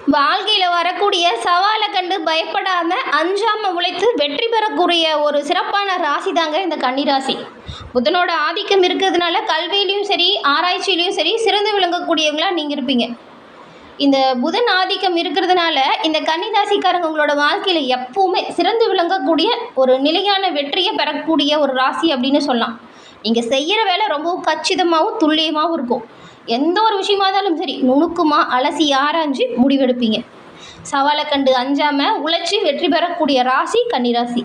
வாழ்க்கையில் வரக்கூடிய சவாலை கண்டு பயப்படாமல் அஞ்சாமல் உழைத்து வெற்றி பெறக்கூடிய ஒரு சிறப்பான ராசி தாங்க இந்த கன்னிராசி. புதனோட ஆதிக்கம் இருக்கிறதுனால கல்வியிலையும் சரி ஆராய்ச்சியிலையும் சரி சிறந்து விளங்கக்கூடியவங்களாக நீங்கள் இருப்பீங்க. இந்த புதன் ஆதிக்கம் இருக்கிறதுனால இந்த கன்னிராசிக்காரங்க உங்களோட வாழ்க்கையில் எப்பவுமே சிறந்து விளங்கக்கூடிய ஒரு நிலையான வெற்றியை பெறக்கூடிய ஒரு ராசி அப்படின்னு சொல்லலாம். நீங்கள் செய்கிற வேலை ரொம்பவும் கச்சிதமாகவும் துல்லியமாகவும் இருக்கும். எந்த ஒரு விஷயமா இருந்தாலும் சரி நுணுக்கமாக அலசி ஆராய்ஞ்சு முடிவெடுப்பீங்க. சவாலை கண்டு அஞ்சாமல் உழைச்சி வெற்றி பெறக்கூடிய ராசி கன்னிராசி.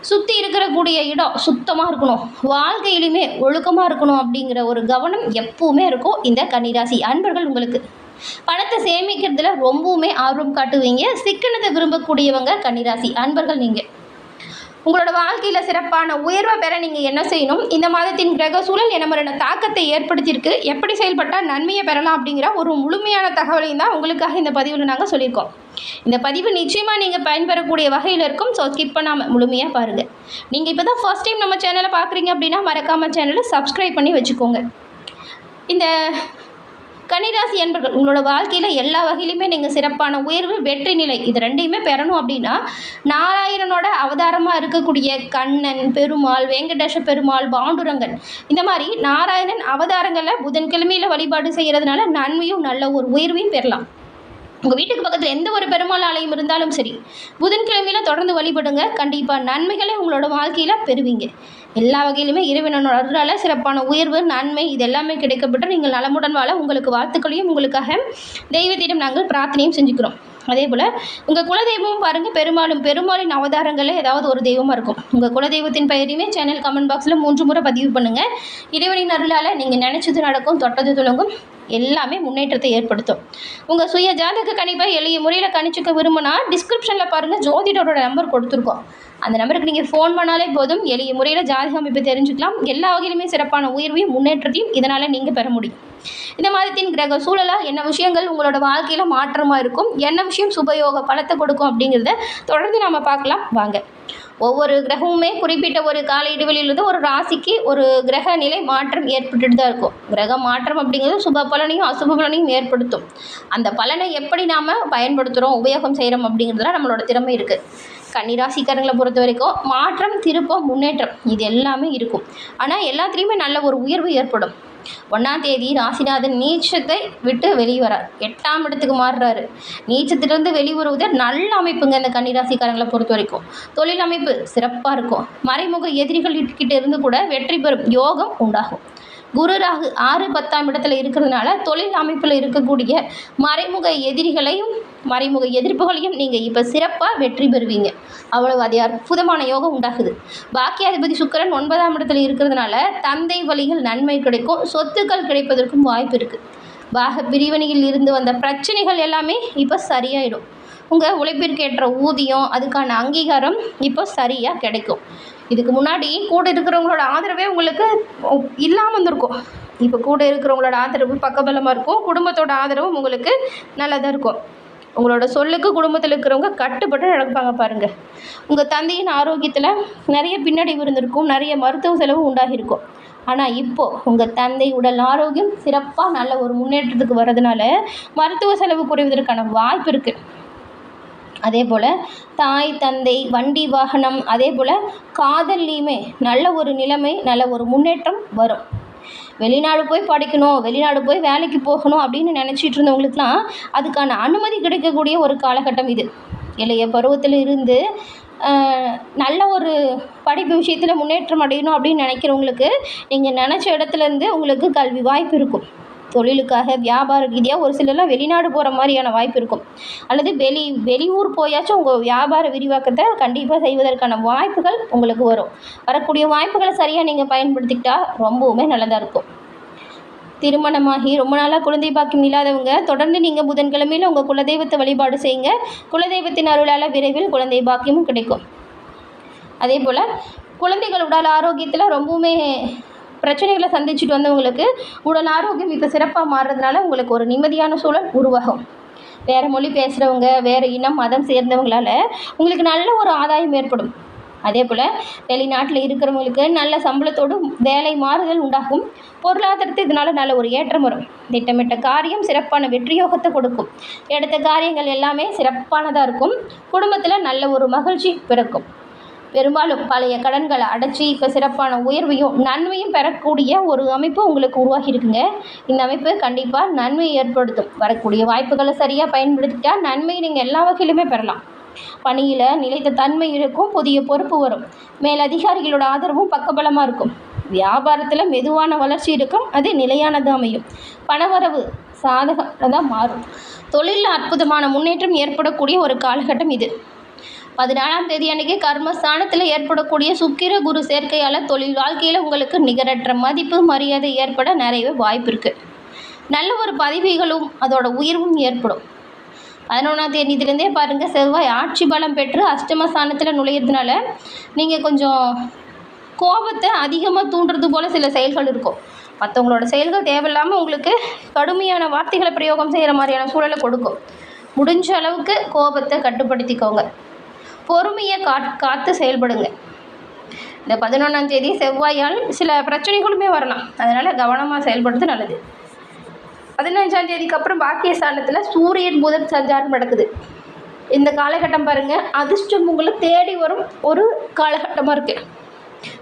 சுற்றி இருக்கக்கூடிய இடம் சுத்தமாக இருக்கணும், வாழ்க்கையிலுமே ஒழுக்கமாக இருக்கணும் அப்படிங்கிற ஒரு கவனம் எப்பவுமே இருக்கும் இந்த கன்னிராசி அன்பர்கள். உங்களுக்கு பணத்தை சேமிக்கிறதுல ரொம்பவுமே ஆர்வம் காட்டுவீங்க. சிக்கனத்தை விரும்பக்கூடியவங்க கன்னிராசி அன்பர்கள். நீங்கள் உங்களோட வாழ்க்கையில் சிறப்பான உயர்வை பெற நீங்கள் என்ன செய்யணும், இந்த மாதத்தின் கிரக சூழல் என்ன மாதிரியான தாக்கத்தை ஏற்படுத்தியிருக்கு, எப்படி செயல்பட்டால் நன்மையை பெறலாம் அப்படிங்கிற ஒரு முழுமையான தகவலையும் தான் உங்களுக்காக இந்த பதிவில் நாங்கள் சொல்லியிருக்கோம். இந்த பதிவு நிச்சயமாக நீங்கள் பயன்பெறக்கூடிய வகையில் இருக்கும். ஸோ ஸ்கிப் பண்ணாமல் முழுமையாக பாருங்கள். நீங்கள் இப்போ தான் ஃபர்ஸ்ட் டைம் நம்ம சேனலை பார்க்குறீங்க அப்படின்னா மறக்காமல் சேனலை சப்ஸ்கிரைப் பண்ணி வச்சுக்கோங்க. இந்த கன்னிராசி என்பர்கள் உங்களோட வாழ்க்கையில் எல்லா வகையிலுமே நீங்கள் சிறப்பான உயர்வு வெற்றி நிலை இது ரெண்டையுமே பெறணும் அப்படின்னா நாராயணனோட அவதாரமாக இருக்கக்கூடிய கண்ணன், பெருமாள், வெங்கடேஷ பெருமாள், பாண்டுரங்கன், இந்த மாதிரி நாராயணன் அவதாரங்களில் புதன்கிழமையில் வழிபாடு செய்கிறதுனால நன்மையும் நல்ல ஒரு உயர்வையும் பெறலாம். உங்கள் வீட்டுக்கு பக்கத்தில் எந்த ஒரு பெருமாள் ஆலயம் இருந்தாலும் சரி புதன்கிழமையில் தொடர்ந்து வழிபடுங்க. கண்டிப்பாக நன்மைகளை உங்களோட வாழ்க்கையில் பெறுவீங்க. எல்லா வகையிலுமே இறைவனோட அருளால் சிறப்பான உயர்வு நன்மை இது எல்லாமே கிடைக்கப்பட்டு நீங்கள் நலமுடன் வாழ உங்களுக்கு வாழ்த்துக்களையும் உங்களுக்காக தெய்வத்திடம் நாங்கள் பிரார்த்தனையும் செஞ்சுக்கிறோம். அதே போல் உங்கள் குலதெய்வமும் பாருங்கள், பெருமாளின் அவதாரங்களில் ஏதாவது ஒரு தெய்வமாக இருக்கும். உங்கள் குலதெய்வத்தின் பெயரையுமே சேனல் கமெண்ட் பாக்ஸில் 3 முறை பதிவு பண்ணுங்கள். இறைவனின் அருளால் நீங்கள் நினச்சது நடக்கும், தொட்டது துலங்கும், எல்லாமே முன்னேற்றத்தை ஏற்படுத்தும். உங்கள் சுய ஜாதக கணிப்பை எளிய முறையில் கணிச்சுக்க விரும்பினா டிஸ்கிரிப்ஷனில் பாருங்கள், ஜோதிடரோட நம்பர் கொடுத்துருக்கோம். அந்த நம்பருக்கு நீங்கள் ஃபோன் பண்ணாலே போதும், எளிய முறையில் ஜாதக அமைப்பை தெரிஞ்சுக்கலாம். எல்லா வகையிலுமே சிறப்பான உயர்வையும் முன்னேற்றத்தையும் இதனால் நீங்கள் பெற முடியும். இந்த மாதத்தின் கிரக சூழலாக என்ன விஷயங்கள் உங்களோட வாழ்க்கையில் மாற்றமாக இருக்கும், என்ன விஷயம் சுபயோக பலத்தை கொடுக்கும் அப்படிங்கிறத தொடர்ந்து நாம் பார்க்கலாம் வாங்க. ஒவ்வொரு கிரகமுமே குறிப்பிட்ட ஒரு கால இடைவெளியிலிருந்து ஒரு ராசிக்கு ஒரு கிரக நிலை மாற்றம் ஏற்பட்டுட்டு தான் இருக்கும். கிரக மாற்றம் அப்படிங்கிறது சுப பலனையும் அசுப பலனையும் ஏற்படுத்தும். அந்த பலனை எப்படி நாம் பயன்படுத்துகிறோம், உபயோகம் செய்கிறோம் அப்படிங்கிறதுல நம்மளோட திறமை இருக்குது. கன்னிராசிக்காரங்களை பொறுத்த வரைக்கும் மாற்றம், திருப்பம், முன்னேற்றம் இது எல்லாமே இருக்கும். ஆனால் எல்லாத்துலேயுமே நல்ல ஒரு உயர்வு ஏற்படும். 1ஆம் தேதி ராசிநாதன் நீச்சத்தை விட்டு வெளியே வரார், 8ஆம் இடத்துக்கு மாறுறாரு. நீச்சத்திலிருந்து வெளிவருவது நல்ல அமைப்புங்க. இந்த கன்னிராசிக்காரங்களை பொறுத்த வரைக்கும் தொழில் அமைப்பு சிறப்பாக இருக்கும். மறைமுக எதிரிகள் கிட்ட இருந்து கூட வெற்றி பெறும் யோகம் உண்டாகும். குரு ராகு 6, 10ஆம் இடத்துல இருக்கிறதுனால தொழில் அமைப்பில் இருக்கக்கூடிய மறைமுக எதிரிகளையும் மறைமுக எதிர்ப்புகளையும் நீங்கள் இப்போ சிறப்பாக வெற்றி பெறுவீங்க. அவ்வளவு அது அற்புதமான யோகம் உண்டாகுது. பாக்கியாதிபதி சுக்கிரன் 9ஆம் இடத்துல இருக்கிறதுனால தந்தை வழியில் நன்மை கிடைக்கும், சொத்துக்கள் கிடைப்பதற்கும் வாய்ப்பு இருக்குது. பாக பிரிவினையில் இருந்து வந்த பிரச்சனைகள் எல்லாமே இப்போ சரியாயிடும். உங்கள் உழைப்பிற்கு ஏற்ற ஊதியம், அதுக்கான அங்கீகாரம் இப்போ சரியாக கிடைக்கும். இதுக்கு முன்னாடி கூட இருக்கிறவங்களோட ஆதரவே உங்களுக்கு இல்லாமல் இருந்திருக்கும். இப்போ கூட இருக்கிறவங்களோட ஆதரவு பக்கபலமாக இருக்கும். குடும்பத்தோட ஆதரவும் உங்களுக்கு நல்லதாக இருக்கும். உங்களோட சொல்லுக்கு குடும்பத்தில் இருக்கிறவங்க கட்டுப்பட்டு நடப்பாங்க பாருங்கள். உங்கள் தந்தையின் ஆரோக்கியத்தில் நிறைய பின்னடைவு இருந்திருக்கும், நிறைய மருத்துவ செலவு உண்டாகியிருக்கும். ஆனால் இப்போது உங்கள் தந்தை உடல் ஆரோக்கியம் சிறப்பாக நல்ல ஒரு முன்னேற்றத்துக்கு வர்றதுனால மருத்துவ செலவு குறைவதற்கான வாய்ப்பு இருக்குது. அதே போல் தாய் தந்தை, வண்டி வாகனம், அதே போல் காதல்லையுமே நல்ல ஒரு நிலைமை, நல்ல ஒரு முன்னேற்றம் வரும். வெளிநாடு போய் படிக்கணும், வெளிநாடு போய் வேலைக்கு போகணும் அப்படின்னு நினச்சிட்டு இருந்தவங்களுக்குலாம் அதுக்கான அனுமதி கிடைக்கக்கூடிய ஒரு காலகட்டம் இது. இளைய பருவத்தில் இருந்து நல்ல ஒரு படிப்பு விஷயத்தில் முன்னேற்றம் அடையணும் அப்படின்னு நினைக்கிறவங்களுக்கு நீங்கள் நினச்ச இடத்துலேருந்து உங்களுக்கு கல்வி வாய்ப்பு இருக்கும். தொழிலுக்காக வியாபார ரீதியாக ஒரு சிலர்லாம் வெளிநாடு போகிற மாதிரியான வாய்ப்பு இருக்கும். அல்லது வெளியூர் போயாச்சும் உங்கள் வியாபார விரிவாக்கத்தை கண்டிப்பாக செய்வதற்கான வாய்ப்புகள் உங்களுக்கு வரும். வரக்கூடிய வாய்ப்புகளை சரியாக நீங்கள் பயன்படுத்திக்கிட்டால் ரொம்பவுமே நல்லதாக இருக்கும். திருமணமாகி ரொம்ப நாளாக குழந்தை பாக்கியம் இல்லாதவங்க தொடர்ந்து நீங்கள் புதன்கிழமையில் உங்கள் குலதெய்வத்தை வழிபாடு செய்யுங்க. குலதெய்வத்தின் அருளால் விரைவில் குழந்தை பாக்கியமும் கிடைக்கும். அதே போல் குழந்தைகள் உடல் ஆரோக்கியத்தில் ரொம்பவுமே பிரச்சனைகளை சந்திச்சுட்டு வந்தவங்களுக்கு உடல் ஆரோக்கியம் இப்போ சிறப்பாக மாறுறதுனால உங்களுக்கு ஒரு நிம்மதியான சூழல் உருவாகும். வேறு மொழி பேசுகிறவங்க, வேறு இனம் மதம் சேர்ந்தவங்களால் உங்களுக்கு நல்ல ஒரு ஆதாயம் ஏற்படும். அதே போல் வெளிநாட்டில் இருக்கிறவங்களுக்கு நல்ல சம்பளத்தோடு வேலை மாறுதல் உண்டாகும். பொருளாதாரத்தை இதனால் நல்ல ஒரு ஏற்றம் வரும். திட்டமிட்ட காரியம் சிறப்பான வெற்றியோகத்தை கொடுக்கும். எடுத்த காரியங்கள் எல்லாமே சிறப்பானதாக இருக்கும். குடும்பத்தில் நல்ல ஒரு மகிழ்ச்சி பிறக்கும். பெரும்பாலும் பழைய கடன்களை அடைச்சி இப்போ சிறப்பான உயர்வையும் நன்மையும் பெறக்கூடிய ஒரு அமைப்பு உங்களுக்கு உருவாகி இருக்குங்க. இந்த அமைப்பு கண்டிப்பாக நன்மையை ஏற்படுத்தும். வரக்கூடிய வாய்ப்புகளை சரியாக பயன்படுத்திட்டா நன்மையை நீங்கள் எல்லா வகையிலுமே பெறலாம். பணியில் நிலைத்த தன்மை இருக்கும். புதிய பொறுப்பு வரும். மேலதிகாரிகளோட ஆதரவும் பக்கபலமாக இருக்கும். வியாபாரத்தில் மெதுவான வளர்ச்சி இருக்கும். அது நிலையானதாக அமையும். பணவரவு சாதகமாக மாறும். தொழிலில் அற்புதமான முன்னேற்றம் ஏற்படக்கூடிய ஒரு காலகட்டம் இது. 14ஆம் தேதி அன்றைக்கி கர்மஸ்தானத்தில் ஏற்படக்கூடிய சுக்கிர குரு சேர்க்கையால் தொழில் வாழ்க்கையில் உங்களுக்கு நிகரற்ற மதிப்பு மரியாதை ஏற்பட நிறையவே வாய்ப்பு இருக்குது. நல்ல ஒரு பதவிகளும் அதோட உயர்வும் ஏற்படும். 11ஆம் தேதியிலேருந்தே பாருங்கள், செவ்வாய் ஆட்சி பலம் பெற்று அஷ்டமஸ்தானத்தில் நுழையிறதுனால நீங்கள் கொஞ்சம் கோபத்தை அதிகமாக தூண்டுறது போல் சில செயல்கள் இருக்கும். மற்றவங்களோட செயல்கள் தேவையில்லாமல் உங்களுக்கு கடுமையான வார்த்தைகளை பிரயோகம் செய்கிற மாதிரியான சூழலை கொடுக்கும். முடிஞ்ச அளவுக்கு கோபத்தை கட்டுப்படுத்திக்கோங்க. பொறுமையை காத்து செயல்படுங்க. இந்த 11ஆம் தேதி செவ்வாயால் சில பிரச்சனைகளுமே வரலாம். அதனால் கவனமாக செயல்படுறது நல்லது. 15ஆம் தேதிக்கு அப்புறம் பாக்கியஸ்தானத்தில் சூரியன் புதன் சஞ்சாரம் நடக்குது. இந்த காலகட்டம் பாருங்கள், அதிர்ஷ்டம் உங்களை தேடி வரும் ஒரு காலகட்டமாக இருக்குது.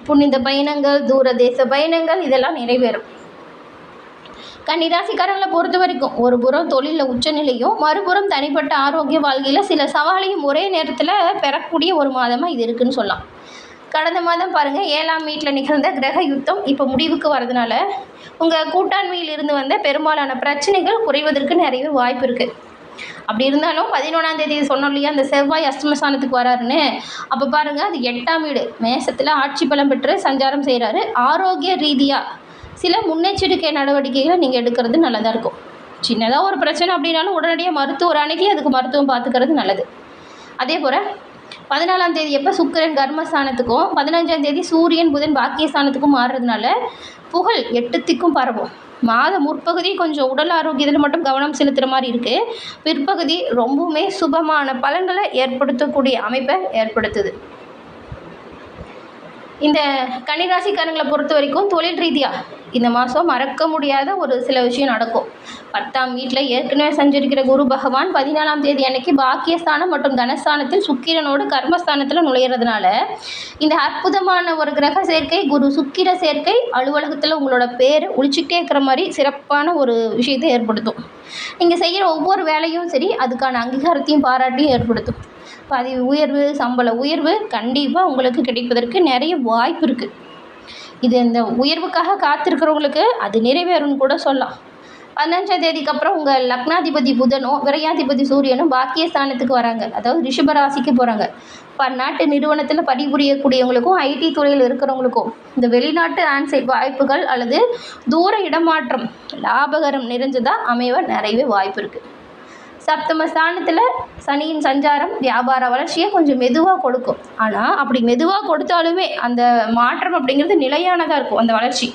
புனித பயணங்கள், தூரதேச பயணங்கள் இதெல்லாம் நிறைவேறும். கன்னிராசிக்காரங்களை பொறுத்த வரைக்கும் ஒரு புறம் தொழிலில் உச்சநிலையும் மறுபுறம் தனிப்பட்ட ஆரோக்கிய வாழ்க்கையில் சில சவாலையும் ஒரே நேரத்தில் பெறக்கூடிய ஒரு மாதமாக இது இருக்குதுன்னு சொல்லலாம். கடந்த மாதம் பாருங்கள், 7ஆம் வீட்டில் நிகழ்ந்த கிரக யுத்தம் இப்போ முடிவுக்கு வரதுனால உங்கள் கூட்டாண்மையில் இருந்து வந்த பெரும்பாலான பிரச்சனைகள் குறைவதற்கு நிறைய வாய்ப்பு இருக்குது. அப்படி இருந்தாலும் 11ஆம் தேதி சொன்னோம் இல்லையா, அந்த செவ்வாய் அஷ்டமஸ்தானத்துக்கு வராருன்னு. அப்போ பாருங்கள், அது 8ஆம் வீடு மேசத்தில் ஆட்சி பலம் பெற்று சஞ்சாரம் செய்கிறாரு. ஆரோக்கிய ரீதியாக சில முன்னெச்சரிக்கை நடவடிக்கைகளை நீங்கள் எடுக்கிறது நல்லதாக இருக்கும். சின்னதாக ஒரு பிரச்சனை அப்படின்னாலும் உடனடியாக மருத்துவர் அணுகி அதுக்கு மருத்துவம் பார்த்துக்கிறது நல்லது. அதே போல் 14ஆம் தேதி எப்போ சுக்கிரன் கர்மஸ்தானத்துக்கும் 15ஆம் தேதி சூரியன் புதன் பாக்கியஸ்தானத்துக்கும் மாறுறதுனால புகழ் 8 திக்கும் பரவும். மாத முற்பகுதி கொஞ்சம் உடல் ஆரோக்கியத்தில் மட்டும் கவனம் செலுத்துகிற மாதிரி இருக்குது. பிற்பகுதி ரொம்பவுமே சுபமான பலன்களை ஏற்படுத்தக்கூடிய அமைப்பை ஏற்படுத்துது. இந்த கன்னிராசிக்காரங்களை பொறுத்த வரைக்கும் தொழில் ரீதியாக இந்த மாதம் மறக்க முடியாத ஒரு சில விஷயம் நடக்கும். 10ஆம் வீட்டில் ஏற்கனவே சஞ்சரிக்கிற குரு பகவான் 14ஆம் தேதி அன்னைக்கு பாக்கியஸ்தானம் மற்றும் தனஸ்தானத்தில் சுக்கிரனோடு கர்மஸ்தானத்தில் நுழையிறதுனால இந்த அற்புதமான ஒரு கிரக சேர்க்கை, குரு சுக்கிர சேர்க்கை அலுவலகத்தில் உங்களோட பேர் ஒழிச்சிட்டே இருக்கிற மாதிரி சிறப்பான ஒரு விஷயத்தை ஏற்படுத்தும். நீங்கள் செய்கிற ஒவ்வொரு வேலையும் சரி, அதுக்கான அங்கீகாரத்தையும் பாராட்டியும் ஏற்படுத்தும். பதவி உயர்வு, சம்பள உயர்வு கண்டிப்பாக உங்களுக்கு கிடைப்பதற்கு நிறைய வாய்ப்பு இருக்குது. இது இந்த உயர்வுக்காக காத்திருக்கிறவங்களுக்கு அது நிறைவேறும்னு கூட சொல்லலாம். 15ஆம் தேதிக்கு அப்புறம் உங்கள் லக்னாதிபதி புதனும் விரையாதிபதி சூரியனும் பாக்கியஸ்தானத்துக்கு வராங்க. அதாவது ரிஷபராசிக்கு போகிறாங்க. பன்னாட்டு நிறுவனத்தில் பணிபுரியக்கூடியவங்களுக்கும் ஐடி துறையில் இருக்கிறவங்களுக்கும் இந்த வெளிநாட்டு ஆன்சைட் வாய்ப்புகள் அல்லது தூர இடமாற்றம் லாபகரம் நிறைஞ்சதாக அமைய நிறையவே வாய்ப்பு இருக்குது. சப்தமஸ்தானத்தில் சனியின் சஞ்சாரம் வியாபார வளர்ச்சியை கொஞ்சம் மெதுவாக கொடுக்கும். ஆனால் அப்படி மெதுவாக கொடுத்தாலுமே அந்த மாற்றம் அப்படிங்கிறது நிலையானதாக இருக்கும். அந்த வளர்ச்சி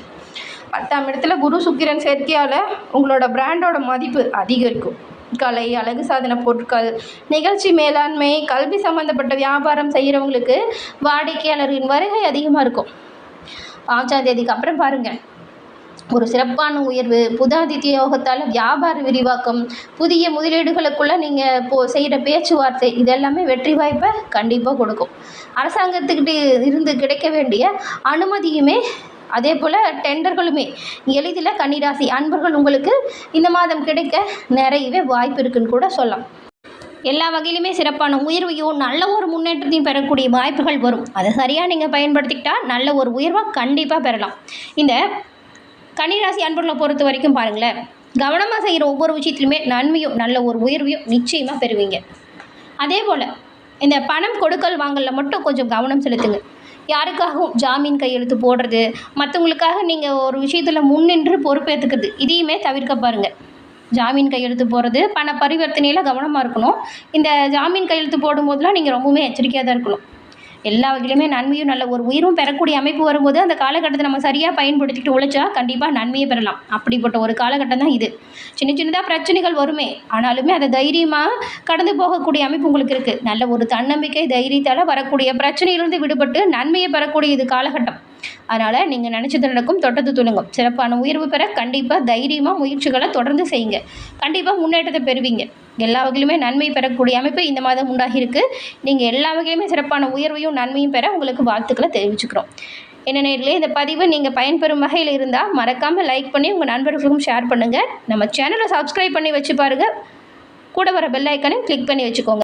10ஆம் இடத்துல குரு சுக்கிரன் சேர்க்கையால் உங்களோட பிராண்டோட மதிப்பு அதிகரிக்கும். கலை, அழகு சாதன பொருட்கள், நிகழ்ச்சி மேலாண்மை, கல்வி சம்மந்தப்பட்ட வியாபாரம் செய்கிறவங்களுக்கு வாடிக்கையாளர்களின் வருகை அதிகமாக இருக்கும். 5ஆம் தேதிக்கு அப்புறம் பாருங்கள், ஒரு சிறப்பான உயர்வு, புதாதித்ய யோகத்தால் வியாபார விரிவாக்கம், புதிய முதலீடுகளுக்குள்ளே நீங்கள் செய்கிற பேச்சுவார்த்தை இதெல்லாமே வெற்றி வாய்ப்பை கண்டிப்பாக கொடுக்கும். அரசாங்கத்துக்கிட்ட இருந்து கிடைக்க வேண்டிய அனுமதியுமே அதே போல் டெண்டர்களுமே எளிதில் கன்னிராசி அன்பர்கள் உங்களுக்கு இந்த மாதம் கிடைக்க நிறையவே வாய்ப்பு இருக்குன்னு கூட சொல்லலாம். எல்லா வகையிலுமே சிறப்பான உயர்வையும் நல்ல ஒரு முன்னேற்றத்தையும் பெறக்கூடிய வாய்ப்புகள் வரும். அதை சரியாக நீங்கள் பயன்படுத்திக்கிட்டால் நல்ல ஒரு உயர்வை கண்டிப்பாக பெறலாம். இந்த கன்னிராசி அன்பர்களை பொறுத்த வரைக்கும் பாருங்களேன், கவனமாக செய்கிற ஒவ்வொரு விஷயத்துலையுமே நன்மையும் நல்ல ஒரு உயர்வையும் நிச்சயமாக பெறுவீங்க. அதே போல் இந்த பணம் கொடுக்கல் வாங்கலில் மட்டும் கொஞ்சம் கவனம் செலுத்துங்க. யாருக்காகவும் ஜாமீன் கையெழுத்து போடுறது, மற்றவங்களுக்காக நீங்கள் ஒரு விஷயத்தில் முன்னின்று பொறுப்பேற்றுக்கிறது இதையுமே தவிர்க்க பாருங்கள். ஜாமீன் கையெழுத்து போடுறது, பண பரிவர்த்தனையில் கவனமாக இருக்கணும். இந்த ஜாமீன் கையெழுத்து போடும்போதெல்லாம் நீங்கள் ரொம்பவுமே எச்சரிக்கையாக தான் இருக்கணும். எல்லா வகையிலுமே நன்மையும் நல்ல ஒரு உயிரும் பெறக்கூடிய அமைப்பு வரும்போது அந்த காலகட்டத்தை நம்ம சரியாக பயன்படுத்திக்கிட்டு உழைச்சா கண்டிப்பாக நன்மையை பெறலாம். அப்படிப்பட்ட ஒரு காலகட்டம் தான் இது. சின்ன சின்னதாக பிரச்சனைகள் வருமே, ஆனாலுமே அதை தைரியமாக கடந்து போகக்கூடிய அமைப்பு உங்களுக்கு இருக்குது. நல்ல ஒரு தன்னம்பிக்கை தைரியத்தால் வரக்கூடிய பிரச்சனையிலிருந்து விடுபட்டு நன்மையை பெறக்கூடிய இது காலகட்டம். அதனால் நீங்கள் நினச்சது நடக்கும், தொட்டது துலங்கும். சிறப்பான உயர்வு பெற கண்டிப்பாக தைரியமாக முயற்சிகளை தொடர்ந்து செய்யுங்க. கண்டிப்பாக முன்னேற்றத்தை பெறுவீங்க. எல்லா வகையிலுமே நன்மை பெறக்கூடிய அமைப்பு இந்த மாதம் உண்டாகியிருக்கு. நீங்கள் எல்லா வகையிலுமே சிறப்பான உயர்வையும் நன்மையும் பெற உங்களுக்கு வாழ்த்துக்களை தெரிவிச்சுக்கிறோம். என்ன நேயர்களே, இந்த பதிவு நீங்கள் பயன்பெறும் வகையில் இருந்தால் மறக்காமல் லைக் பண்ணி உங்கள் நண்பர்களுக்கும் ஷேர் பண்ணுங்கள். நம்ம சேனலை சப்ஸ்கிரைப் பண்ணி வச்சு பாருங்கள். கூட வர பெல் ஐக்கானையும் கிளிக் பண்ணி வச்சுக்கோங்க.